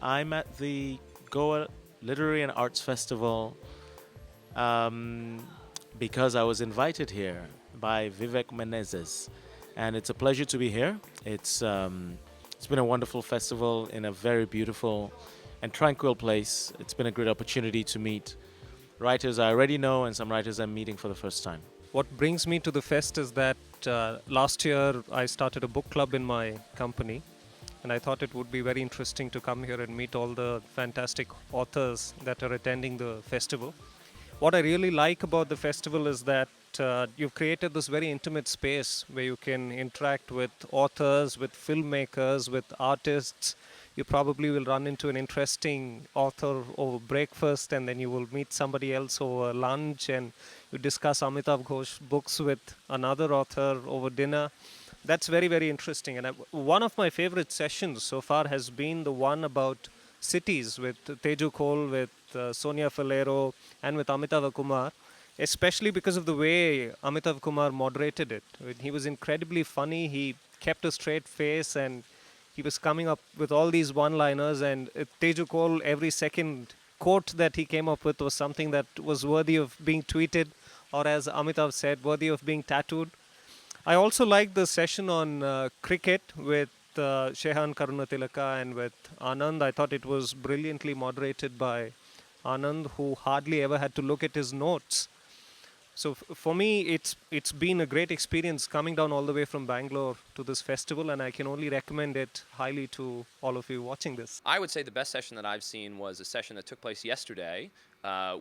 I'm at the Goa Literary and Arts Festival um, because I was invited here by Vivek Menezes, and it's a pleasure to be here. It's been a wonderful festival in a very beautiful and tranquil place. It's been a great opportunity to meet writers I already know and some writers I'm meeting for the first time. What brings me to the fest is that last year I started a book club in my company, and I thought it would be very interesting to come here and meet all the fantastic authors that are attending the festival. What I really like about the festival is that you've created this very intimate space where you can interact with authors, with filmmakers, with artists. You probably will run into an interesting author over breakfast, and then you will meet somebody else over lunch, and you discuss Amitav Ghosh books with another author over dinner. That's very, very interesting. And one of my favorite sessions so far has been the one about cities with Teju Kol, with Sonia Falero, and with Amitav Kumar, especially because of the way Amitav Kumar moderated it. He was incredibly funny. He kept a straight face, and he was coming up with all these one-liners. And Teju Kol, every second quote that he came up with was something that was worthy of being tweeted, or as Amitav said, worthy of being tattooed. I also liked the session on cricket with Shehan Karunatilaka and with Anand. I thought it was brilliantly moderated by Anand, who hardly ever had to look at his notes. So for me, it's been a great experience coming down all the way from Bangalore to this festival, and I can only recommend it highly to all of you watching this. I would say the best session that I've seen was a session that took place yesterday,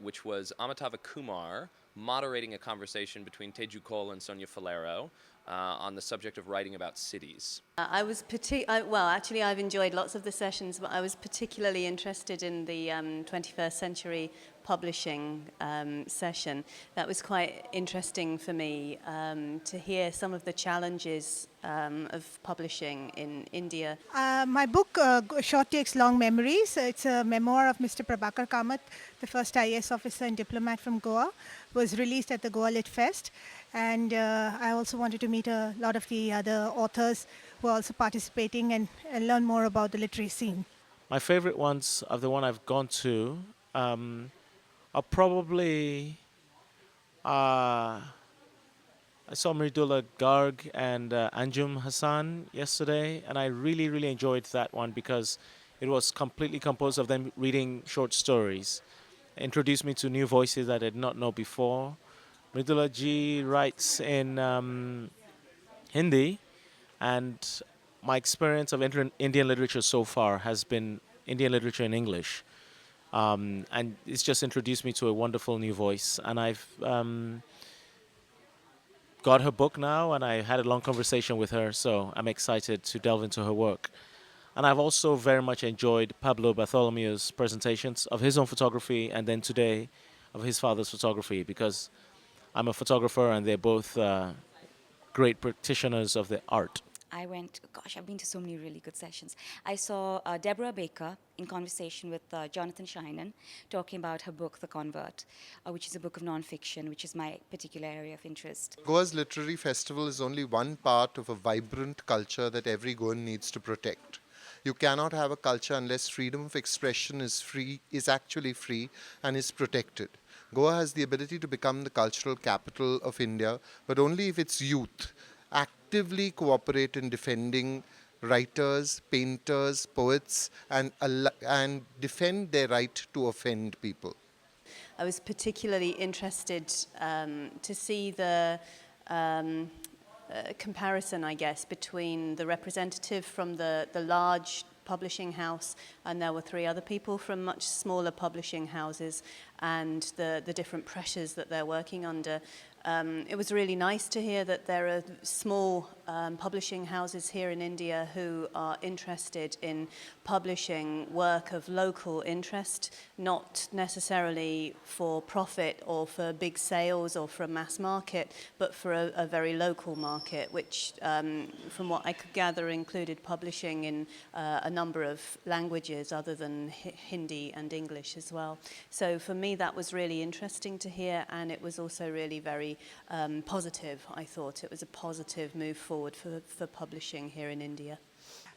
which was Amitava Kumar moderating a conversation between Teju Kol and Sonia Falero on the subject of writing about cities. Actually, I've enjoyed lots of the sessions, but I was particularly interested in the 21st century publishing session. That was quite interesting for me to hear some of the challenges of publishing in India. My book, Short Takes Long Memories, it's a memoir of Mr. Prabhakar Kamath, the first IAS officer and diplomat from Goa, was released at the Goa Lit Fest. And I also wanted to meet a lot of the other authors who are also participating and learn more about the literary scene. My favorite ones of the one I've gone to are probably I saw Mridula Garg and Anjum Hassan yesterday, and I really, really enjoyed that one because it was completely composed of them reading short stories. It introduced me to new voices that I did not know before. Mridula ji writes in Hindi, and my experience of Indian literature so far has been Indian literature in English. And it's just introduced me to a wonderful new voice. And I've got her book now, and I had a long conversation with her, so I'm excited to delve into her work. And I've also very much enjoyed Pablo Bartholomew's presentations of his own photography, and then today of his father's photography, because I'm a photographer and they're both great practitioners of the art. I've been to so many really good sessions. I saw Deborah Baker in conversation with Jonathan Sheinin talking about her book, The Convert, which is a book of nonfiction, which is my particular area of interest. Goa's literary festival is only one part of a vibrant culture that every Goan needs to protect. You cannot have a culture unless freedom of expression is actually free and is protected. Goa has the ability to become the cultural capital of India, but only if its youth actively cooperate in defending writers, painters, poets, and defend their right to offend people. I was particularly interested to see the comparison, I guess, between the representative from the large publishing house, and there were three other people from much smaller publishing houses, and the different pressures that they're working under. It was really nice to hear that there are small publishing houses here in India who are interested in publishing work of local interest, not necessarily for profit or for big sales or for a mass market, but for a very local market, which, from what I could gather, included publishing in a number of languages other than Hindi and English as well. So for me, that was really interesting to hear, and it was also really very positive. I thought it was a positive move forward for publishing here in India.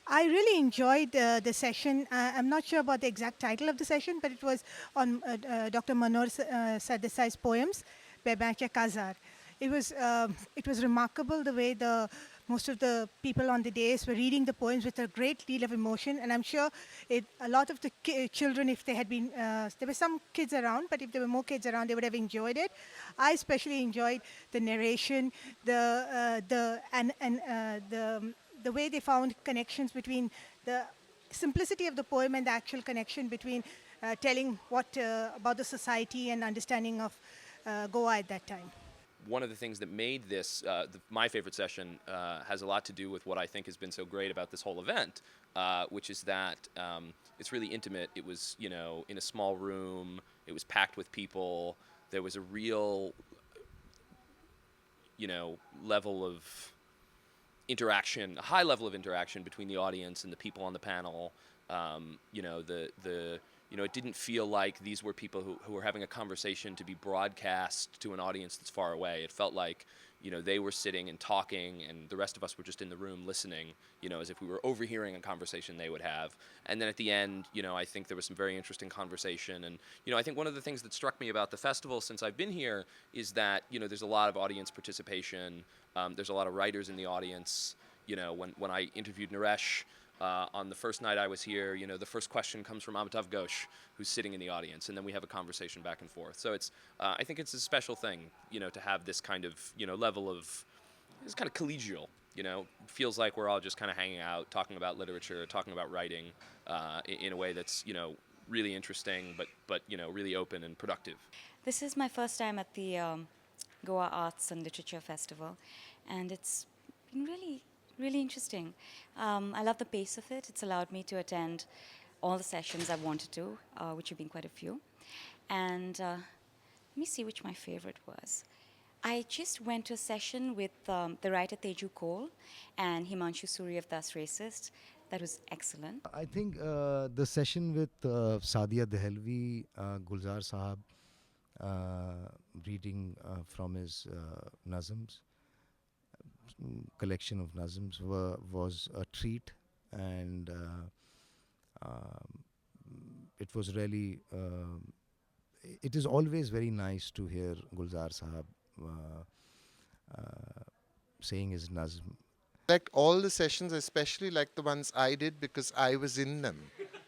I really enjoyed the session. I'm not sure about the exact title of the session, but it was on Dr. Manor Sardesai's poems, Bebancha Kazar. It was remarkable the way the most of the people on the dais were reading the poems with a great deal of emotion, and I'm sure a lot of the children, if they had been, there were some kids around, but if there were more kids around, they would have enjoyed it. I especially enjoyed the narration, the way they found connections between the simplicity of the poem and the actual connection between telling what about the society and understanding of Goa at that time. One of the things that made this my favorite session has a lot to do with what I think has been so great about this whole event, which is that it's really intimate. It was, in a small room. It was packed with people. There was a real, level of interaction, a high level of interaction between the audience and the people on the panel. It didn't feel like these were people who were having a conversation to be broadcast to an audience that's far away. It felt like, they were sitting and talking, and the rest of us were just in the room listening, as if we were overhearing a conversation they would have. And then at the end, I think there was some very interesting conversation. And, I think one of the things that struck me about the festival since I've been here is that, there's a lot of audience participation. There's a lot of writers in the audience. When I interviewed Naresh on the first night I was here, the first question comes from Amitav Ghosh, who's sitting in the audience, and then we have a conversation back and forth. So I think it's a special thing, to have this kind of, level of, it's kind of collegial, feels like we're all just kind of hanging out, talking about literature, talking about writing, in a way that's, really interesting, but really open and productive. This is my first time at the Goa Arts and Literature Festival, and it's been really interesting. I love the pace of it. It's allowed me to attend all the sessions I wanted to, which have been quite a few. And let me see which my favorite was. I just went to a session with the writer Teju Cole and Himanshu Suri of Thus Racist. That was excellent. I think the session with Sadia Dehelvi, Gulzar Sahab, reading from his nazms, collection of nazms, was a treat, and it was really. It is always very nice to hear Gulzar Sahab saying his nazm. Like all the sessions, especially like the ones I did because I was in them.